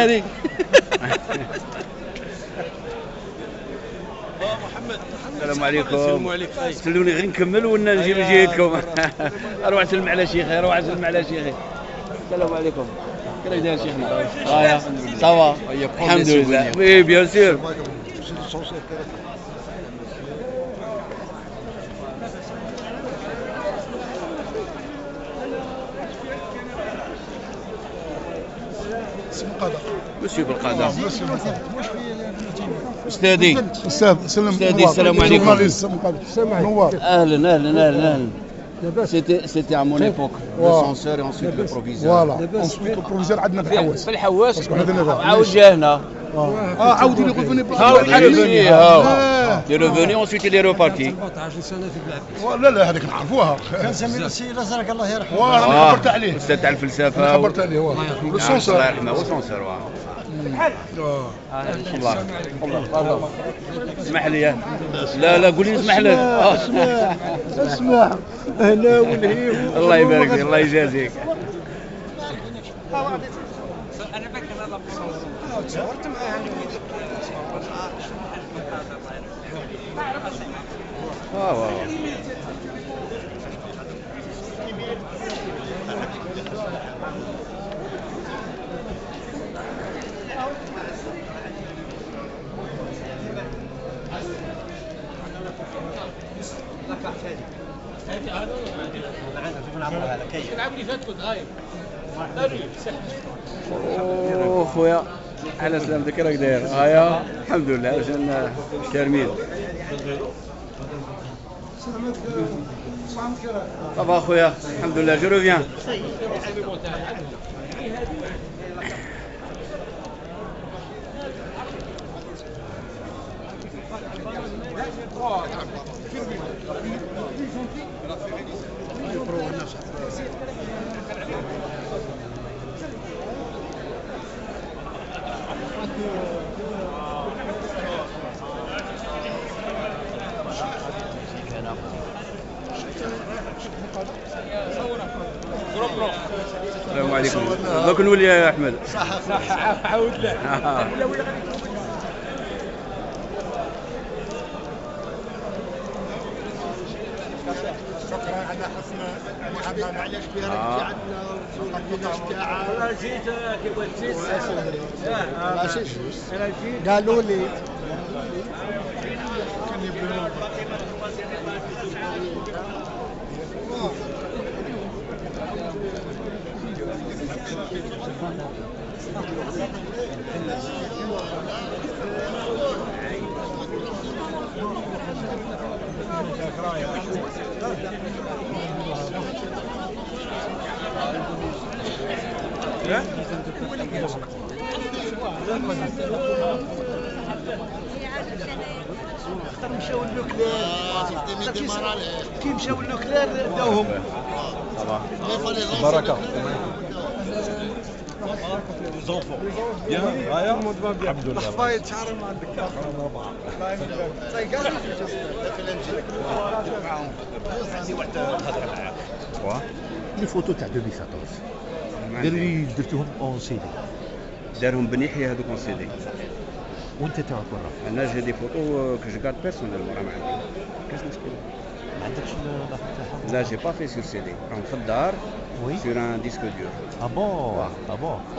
هذيك السلام عليكم. سلوني غير نكمل ولا نجي من جهتكم؟ اروح نسلم على شيخي، اروح نسلم على شيخي. السلام عليكم. كيفاش داير شيخنا؟ صافا الحمد لله. وي بيان سور. مسيو بالقضاء. استاذي استاذي السلام عليكم. اهلا اهلا اهلا. C'était à mon époque, le censeur et ensuite le proviseur. Voilà. Ensuite le proviseur عندنا في الحواس. في الحواس عاود جانا. عاود il est revenu. Il est revenu ensuite il est reparti. لا هذيك نعرفوها. كان سمير السي الازرق الله يرحمه. وانا خبرت عليه. استاذ تاع الفلسفه. خبرت عليه هو. السونسور. الله يرحمه هو السونسور. الله اسمح لي. لا قول لي اسمح لك. اسمع هنا والهيم. الله يبارك فيك الله يجازيك. انا فاكر هذا تصورت معاه خويا على سلامتك راك داير؟ هيا الحمد لله عشان كارمين. صافا خويا الحمد لله جو روفيان. السلام عليكم. دوك نولي يا احمد. صح عاود له. شكرا على حسن المعامله. معليش فيها رجع عندنا انا جيت كيف جيت انا جيت قالوا لي كان يبدو مشاو النوكلير كي مشاو النوكلير داوهم بركه. الحمد لله الحفايض شعر ما عندك لي فوتو تاع 2014 درتهم اون سي دي. دارهم بنيحية هذوك اون سي دي. وانت تاعك برا؟ انا جي دي فوتو كو جو غارد بيرسونيل راه ما عندي كاش مشكل. ما عندكش لا تاعهم؟ لا جي با في سور سي دي راهم في الدار سور ان ديسك دور. بون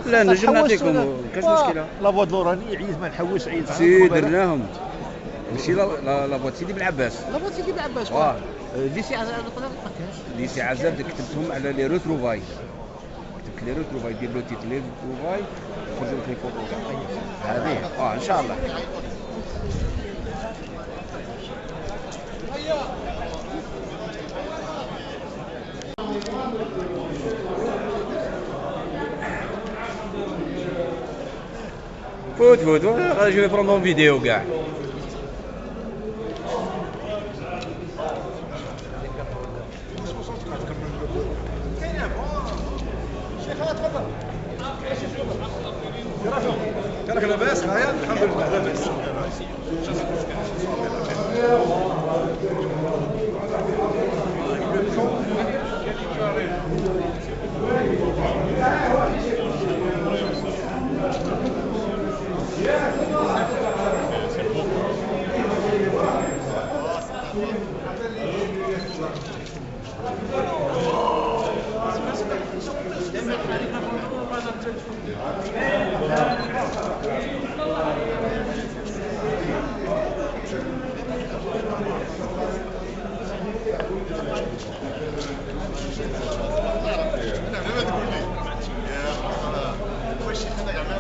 لا نجم نعطيكم كاش مشكله. لا فوا دوراني عيد ما نحوس عيد سي درناهم ماشي لا فوا سيدي بالعباس. لا فوا سيدي بالعباس ليسي عزاب ما كاش. ليسي عزاب كتبتهم على لي روتروفاي. كتبت لي روتروفاي دير لو تيت لي روتروفاي خرجوا لك لي فوتو هذه ان شاء الله. فوت je vais prendre en vidéo كاع. كانك لاباس معايا؟ الحمد لله لاباس.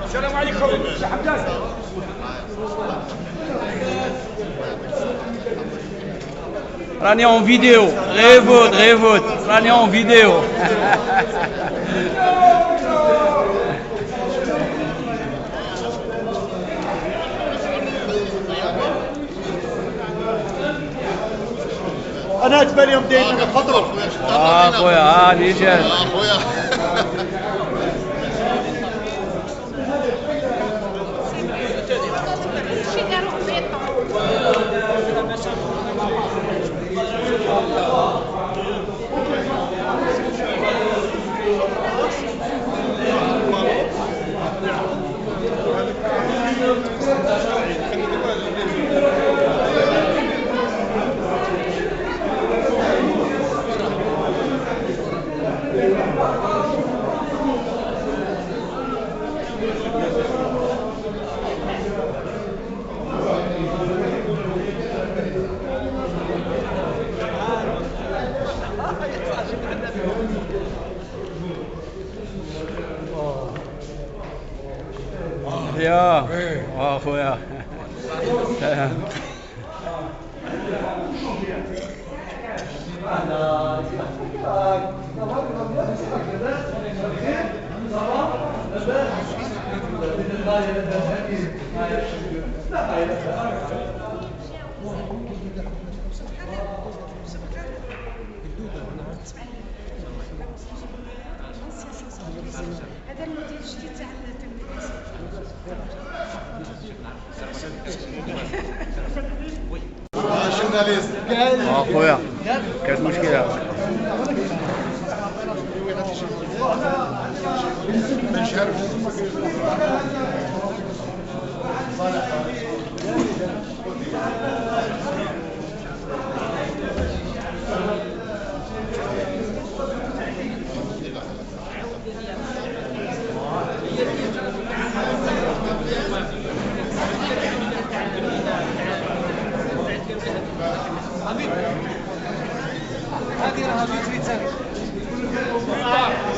السلام عليكم سي حمدان. راني اون فيديو. غير فوت راني اون فيديو. انا تبان يوم دايما نفضلوا خويا هاني جاي. خويا يا خويا. هذا الموديل الجديد تاع التلفزيون. خويا كانت مشكلة. هذه راها بيتريتان. ما نعرفش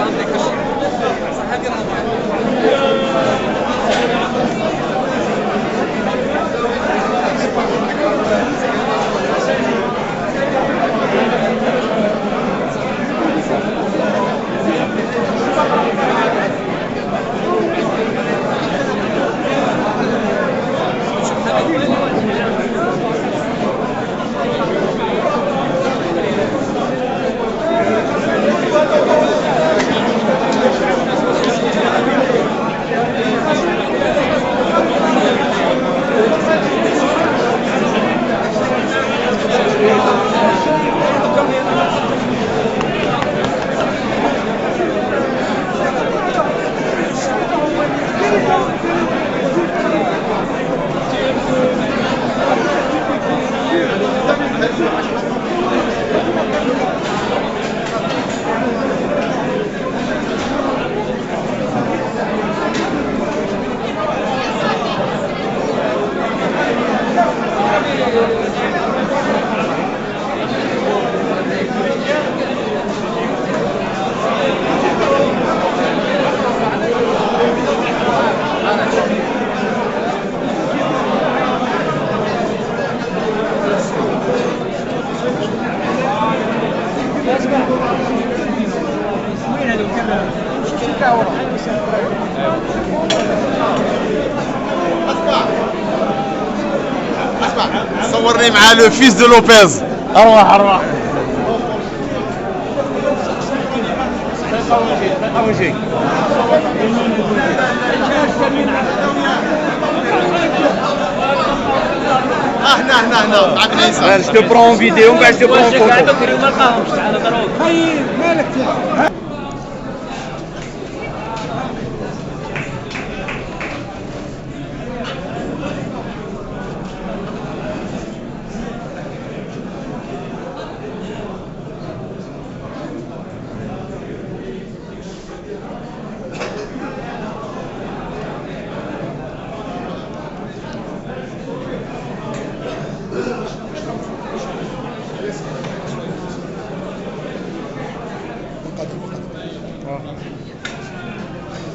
عندك اسمع صورني مع لو فيس دو لوبيز. ارواح ارواح. اول شيء هنا مع بن عيسى. باش تبرون فيديو باش تبرون فوتو. بكري وما لقاهمش تعال ضروري. طيب مالك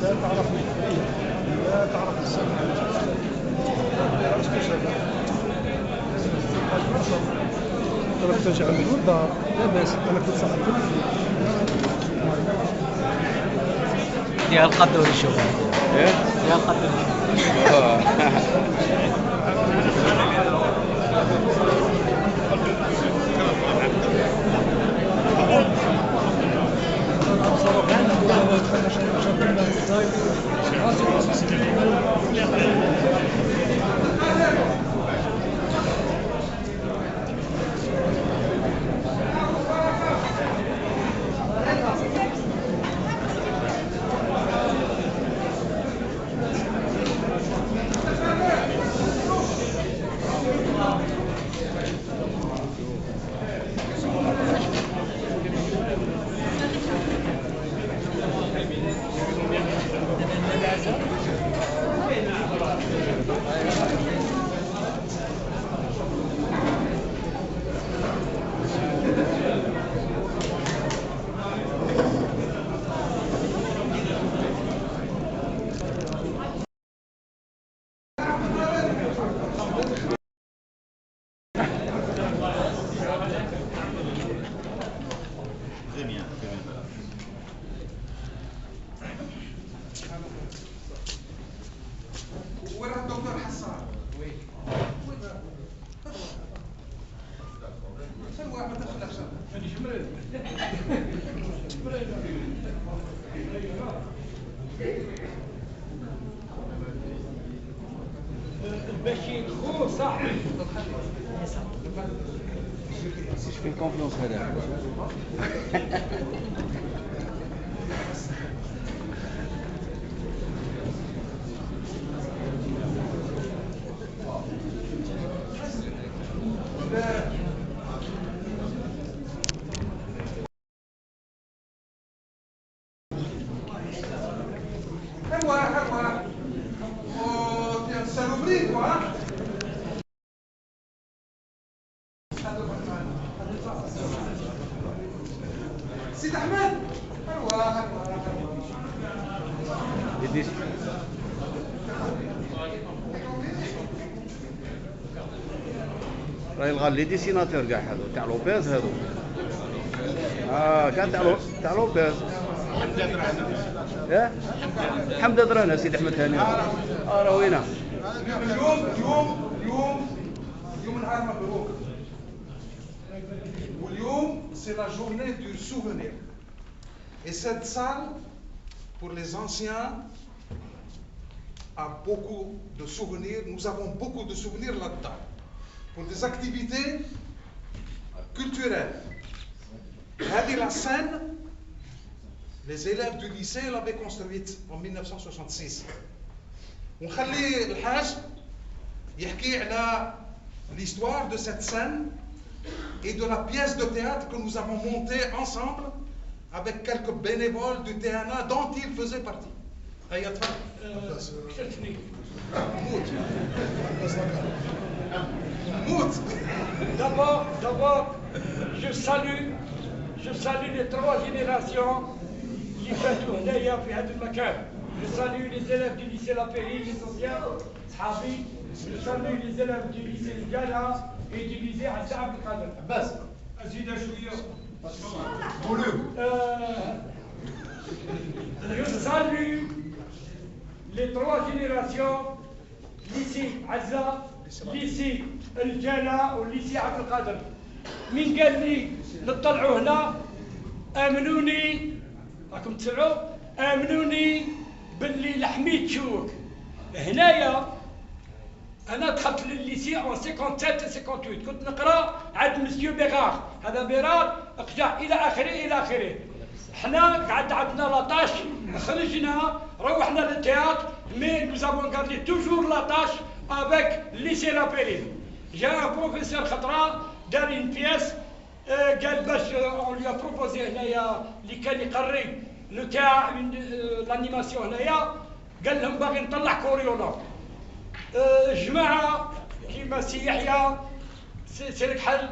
لا تعرفني لا تعرف السنة أنا كنت أجي عند الدار لا بأس أنا كنت صاحب ديال القدوري شوف ديال القدوري. باش يدخل صح. ايش في الكونفلونس هذا؟ سيد احمد راهي الغال لي ديسيناتور كاع هذو تاع لوبيز هذو كاع تاع لوبيز حمد درنا سيد احمد هاني راه وينه اليوم نهار مبروك. واليوم c'est la journée du souvenir. Et cette salle, pour les anciens, a beaucoup de souvenirs. Nous avons beaucoup de souvenirs là-dedans. Pour des activités culturelles. Hadi la scène, les élèves du lycée l'avaient construite en 1966. ونخلي الحاج يحكي على l'histoire de cette scène et de la pièce de théâtre que nous avons montée ensemble avec quelques bénévoles du TNA dont il faisait partie. D'abord, je salue les 3 générations qui fêtent هنايا في هذا المكان. Je salue les élèves du lycée La Péri, les anciens, صحابي. Je salue les élèves du lycée Gala et du lycée Hassan Abdelkader. بس أزيد شوية. Je salue les 3 générations, lycée Azza, lycée الجالة والليسي عبد القادر. من قال لي نطلعوا هنا امنوني راكم تسمعوا امنوني باللي لحميت شوك هنايا. انا دخلت للليسي en 57 58 كنت نقرا عند مسيو بيغار. هذا بيرار اقجع الى اخره الى اخره. حنا قعد عندنا لاطاش خرجنا روحنا للتياتر مي nous avons gardé toujours la tâche avec lycée La Péline. J'ai un professeur خطره دار une pièce قال باش on lui a proposé هنايا اللي كان يقري لو تاع لانيماسيون هنايا قال لهم باغي نطلع كوريولوج. جماعه كيما سي يحيى سي الكحل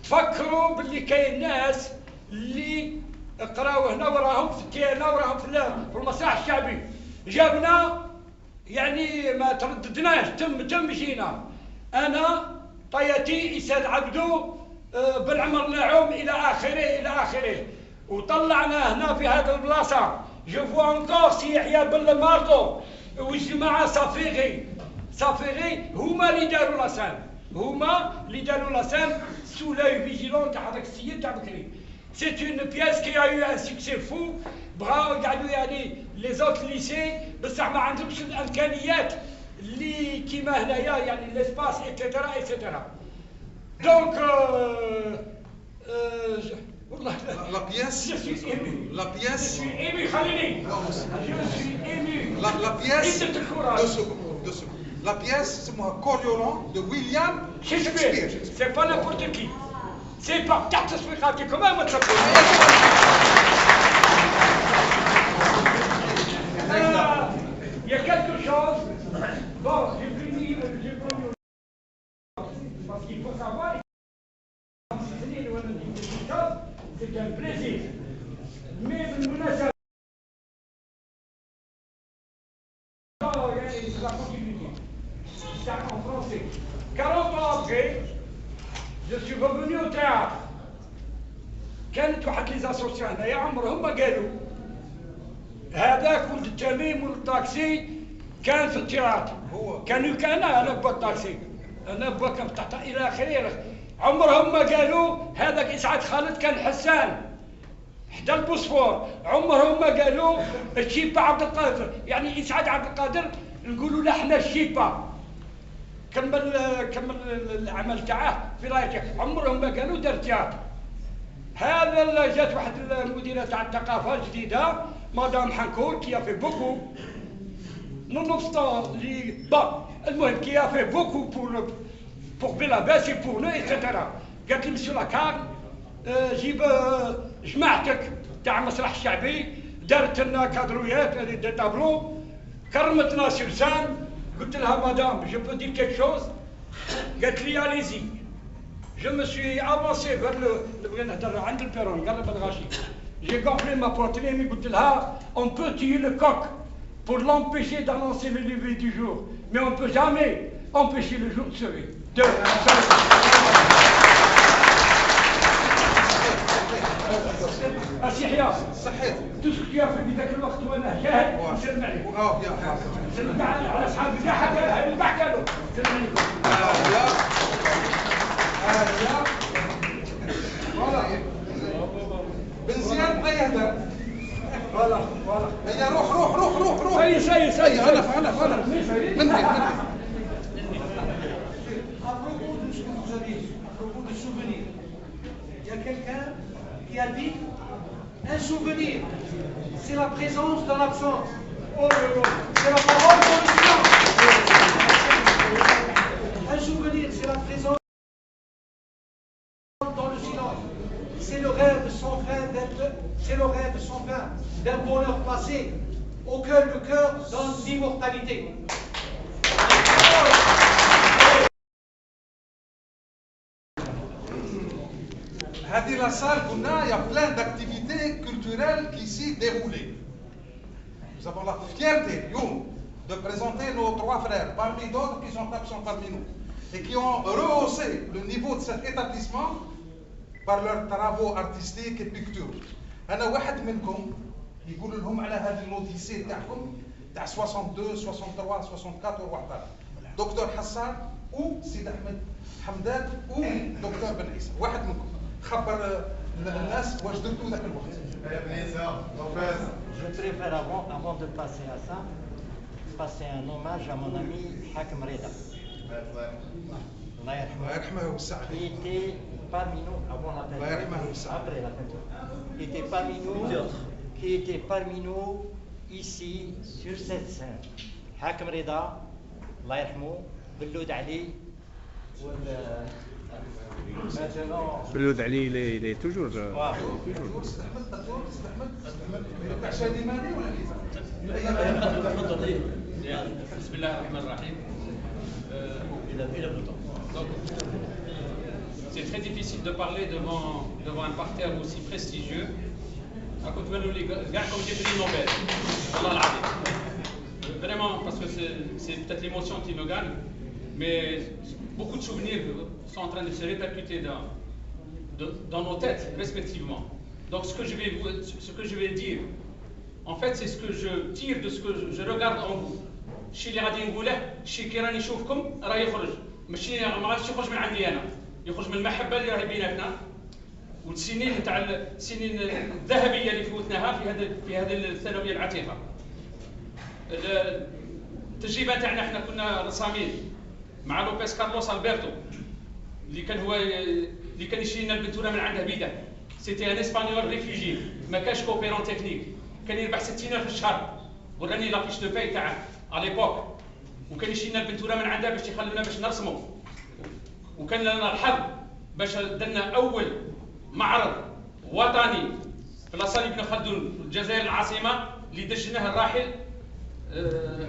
تفكروا باللي كاين ناس اللي قراو هنا وراهم في التيانا وراهم في المسرح الشعبي. جابنا يعني ما ترددناش تم مشينا. انا طياتي اساد عبدو بالعمر نعوم الى اخره وطلعنا هنا في هذه البلاصه. جو فوا انكور سي يحيى بالمارطو والجماعه صافيغي هما اللي داروا لاسان سو لاي فيجيلون تاع هذاك السيد تاع بكري. C'est une pièce qui a eu un succès fou. بغاو قعدوا يعني لي زوت ليسي بصح ما عندهمش الامكانيات اللي كيما هنايا يعني ليسباس ايتترا. دونك والله La pièce. je suis ému. La pièce. Je suis ému خليني. Je suis ému. La pièce. عدة الكورة. 2 secondes. La pièce, c'est moi Coriolan de William Shakespeare. C'est pas n'importe qui. C'est pas تحت تسويقاتكم ما تفكروا. Il y a quelque chose. Bon, j'ai promis parce qu'il faut savoir. C'est un plaisir. Mais c'est la continuité. Ça en français. 40 ans après, je suis revenu au théâtre. كانت واحد لي زاسوسيون هنايا عمرهم ما قالوا هذاك ولد التميم ولد الطاكسي كان في التياتر. كان انا با الطاكسي انا با كنفتح الى اخره. عمرهم ما قالوا هذاك اسعاد خالد كان حسان حدا البوسفور. عمرهم ما قالوا الشيبا عبد القادر يعني اسعاد عبد القادر نقولوا له حنا الشيبا. كمل العمل تاعه في رايته. عمرهم ما قالوا دار تياتر. هذا جات واحد المديره تاع الثقافه جديده مدام حنكول كي في بوكو نونوبستون لي با المهم كي في بوكو بور بيلاباس بور نو ايتترا. قالت لي مسيو لاكار جيب جماعتك تاع المسرح الشعبي دارت لنا كادرويات دي تابلو كرمتنا سير سان. قلت لها مدام جو بو دير كيك شوز. قالت لي اليزي. Je me suis avancé vers عند البيرون قرب الغاشي. J'ai gonflé ma poitrine et قلت لها on peut tuer le coq pour l'empêcher d'annoncer le lever du jour, mais on ne peut jamais empêcher le jour de se lever. أسي يحيى صحيح. tout ce que tu as fait في ذاك الوقت وانا جاهل نسلم عليك. سلم على اصحابي كاع حكى البحث قالوا سلم عليكم. فوالا بن زياد بغى يهدر. فوالا هيا روح. سي فوالا من هيك. À propos de ce que vous avez dit, à propos de souvenirs, il y a quelqu'un qui a dit un souvenir, c'est la présence de l'absence. C'est la parole dans le silence. Un souvenir, c'est la présence dans le silence. C'est le rêve sans fin d'un bonheur passé auquel le cœur donne l'immortalité. هذه لا سال قلنا il y a plein d'activités culturelles qui s'y déroulent. Nous avons la fierté de présenter nos 3 frères parmi d'autres qui sont absents parmi nous et qui ont rehaussé le niveau de cet établissement par leurs travaux artistiques et pictures. أنا واحد منكم يقولوا لهم على هذه الاوديسي تاعكم تاع 62 63 64 و14. دكتور حسان وسيد احمد حمدان ودكتور بن عيسى، واحد منكم خبر الناس واش درتوا ذاك الوقت. Je préfère avant de passer à ça, passer un hommage à mon ami Hakim Reda. الله يرحمه ويوسع Il عليه. était parmi nous avant la الله يرحمه peinture, ويوسع. après la peinture. Il était parmi nous ici sur cette scène. Hakim Reda, الله يرحمه، بلود علي maintenant بلود علي il est toujours سيد احمد تاع شادي مالي ولا بسم الله الرحمن الرحيم. C'est très difficile de parler devant un parterre aussi prestigieux. À côté de nous, les gars comme des prix Nobel. Allah l'adé. Vraiment, parce que c'est peut-être l'émotion qui me gagne, mais beaucoup de souvenirs sont en train de se répercuter dans nos têtes, respectivement. Donc, ce que je vais dire, en fait, c'est ce que je tire de ce que je regarde en vous. الشيء اللي غادي نقوله الشيء كي راني نشوفكم راه يخرج، ماشي ما غاديش يخرج من عندي انا، يخرج من المحبه اللي راهي بيناتنا والسنين تاع السنين الذهبيه اللي فوتناها في هذه الثانويه العتيقه. التجربه تاعنا احنا كنا رسامين مع لوبيس كارلوس البرتو اللي كان يشري لنا البنتوره من عنده بيده. سيتي ان اسبانيول ريفوجي، ما كانش كوبيرون تكنيك، كان يربح 60,000 في الشهر. وراني لافيش دو باي تاع على ليبوك، وكان يشري لنا البنتوره من عنده باش يخلونا باش نرسموا. وكان لنا الحظ باش درنا اول معرض وطني في لاصالي بن خلدون في الجزائر العاصمه اللي دجناه الراحل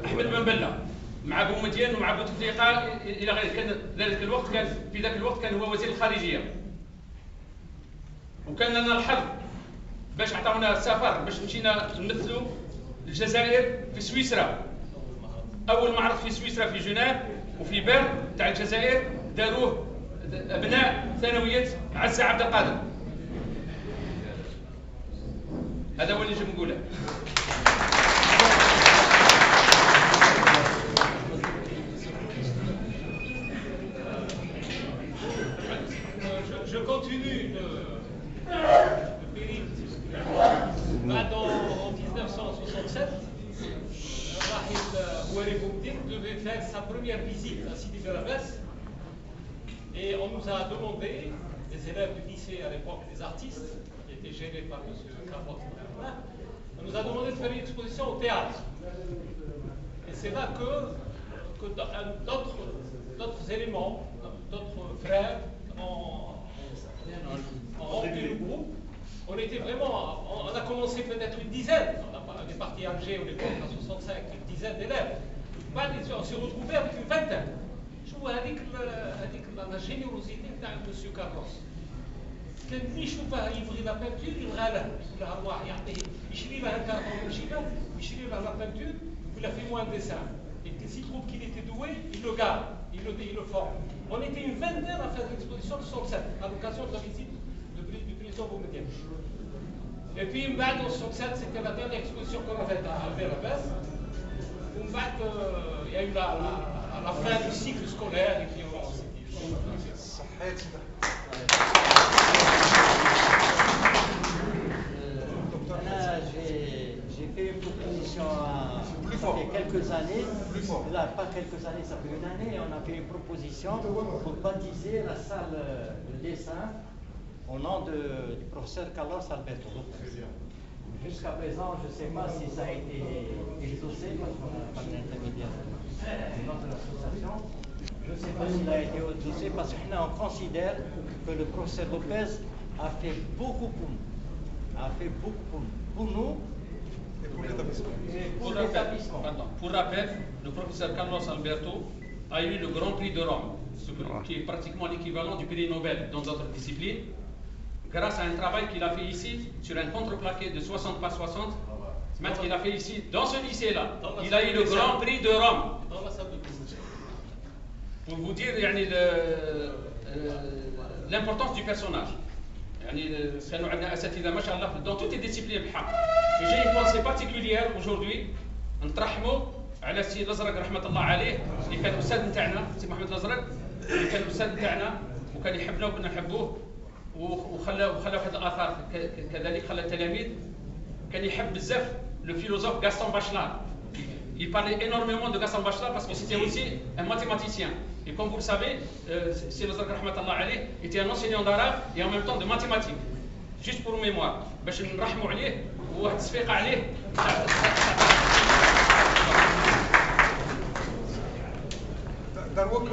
احمد بن بله مع بومدين ومع بوتفليقه الى غيره. كان في ذاك الوقت كان هو وزير الخارجيه. وكان لنا الحظ باش عطاونا السفر باش مشينا نمثلوا الجزائر في سويسرا. اول معرض في سويسرا في جنيف وفي بيرن تاع الجزائر داروه ابناء ثانويه عزه عبد القادر. هذا هو اللي نجم نقوله. Je continue le périple. En 1967, Rahil Ouari Boumdine devait faire sa première visite à Sidi Belabès et on nous a demandé, les élèves du lycée à l'époque, les artistes, qui étaient gérés par M. Carpot, on nous a demandé de faire une exposition au théâtre. Et c'est là que d'autres éléments, d'autres frères ont rempli le groupe. On était vraiment, on a commencé peut-être une dizaine, on est parti à Alger au l'époque en 65, une dizaine d'élèves. On s'est retrouvés avec une vingtaine. Je vois la générosité de M. Carlos. كان اللي يشوفها يبغي لا بانتور يبغى له، يقول له ارواح يعطيه، يشري له الكارطون يمشي له، يشري له لا بانتور، يقول له fais-moi un dessin. Et s'il trouve qu'il était doué, il le garde, il le forme. On était une vingtaine à faire l'exposition de 67, à l'occasion de la visite du président Boumediene. Et puis, en 67, c'était la dernière exposition qu'on a faite à Albert-Labès. Il y a eu la fin du cycle scolaire et puis on s'est dit. J'ai fait une proposition ça fait quelques années, là pas quelques années, ça fait une année, on a fait une proposition pour baptiser la salle de dessin au nom du professeur Carlos Alberto. Jusqu'à présent, je ne sais pas si ça a été exaucé par l'intermédiaire de notre association. Je ne sais pas s'il a été exaucé parce qu'on considère que le professeur Lopez a fait beaucoup pour nous. Pour nous et pour l'établissement. Pour rappel, le professeur Carlos Alberto a eu le Grand Prix de Rome, qui est pratiquement l'équivalent du prix Nobel dans d'autres disciplines, grâce à un travail qu'il a fait ici sur un contreplaqué de 60 par 60. Il a fait ici, dans ce lycée-là, il a eu le Grand Prix de Rome. Dans la salle de classe. Pour vous dire l'importance du personnage. يعني كانوا عندنا اساتذه ما شاء الله في دون توت ديسيبلين بحق. جاي بونسي بارتيكوليير اجوردي نترحموا على السي الازرق رحمه الله عليه اللي كان استاذ نتاعنا، سي محمد الازرق اللي كان استاذ نتاعنا وكان يحبنا وكنا نحبوه، وخلى واحد الاثار كذلك خلى التلاميذ. كان يحب بزاف لو فيلوزوف غاستون باشلار. Il parlait énormément de Gaston Bachelard parce que c'était aussi un mathématicien. Et comme vous le savez, c'est le Zakar Rahmatullah Ali était un enseignant d'arabe et en même temps de mathématiques. Juste pour mémoire. باش نرحموا عليه وواحد التصفيقه عليه. دروك